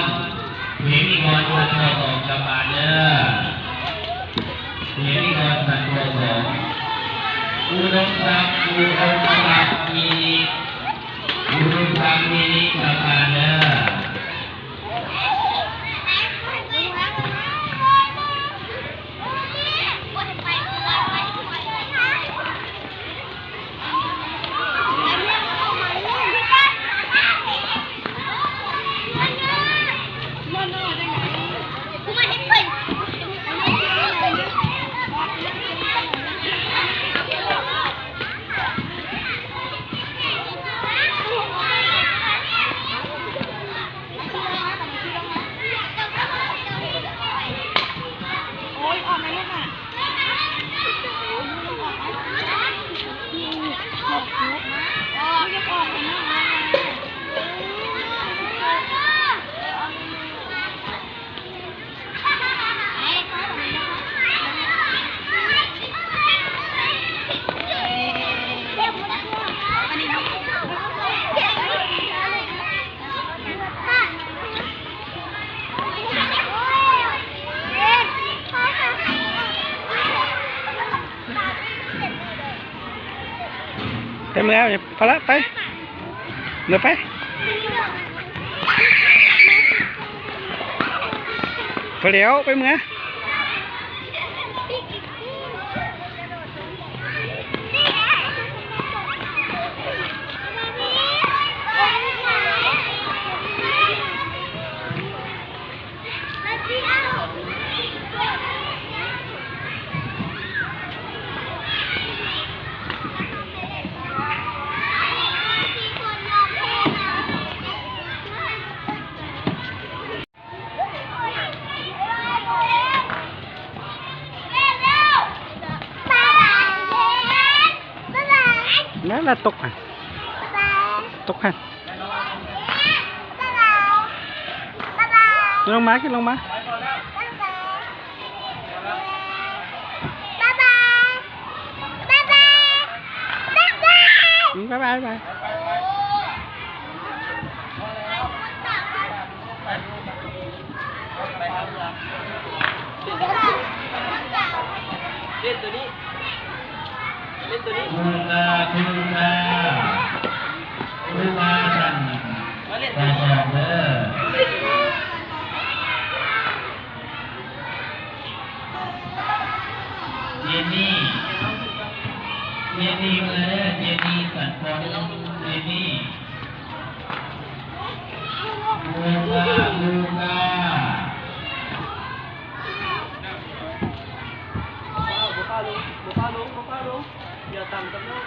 รเฮมิกรสันตัวสองกำบาเนอร์เฮมิกรสันตัวสองอุดมทรัพย์มีอุดมทรัพย์มีนิกำบาเนอร์เต็มแล้วพอละไปเดี๋ยวไปพอแล้วไปเมื่อนั่นละตกอ่ะตกฮะกินลงมากินลงมาบายบายบายเล่นตัวนี้เล่นตัวนี้คุณสันแต่สองเด้อเจนี่มาเลยเจนี่สันฟอนเจนี่ลูกาบุคาลุงอย่าต่ำกับน้อง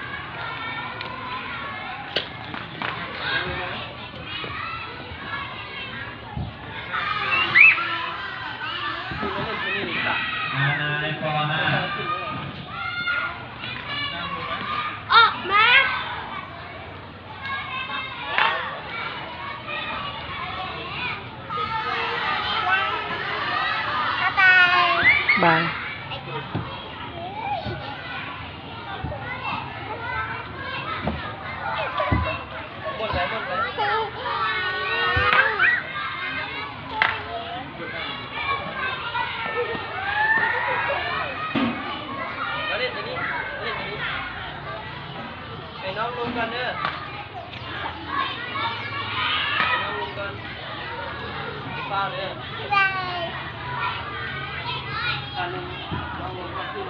ในปอห้าออกมาบายน้องลงกันเด้อน้องลงกันป้าเด้อการน้องลงกันขึ้น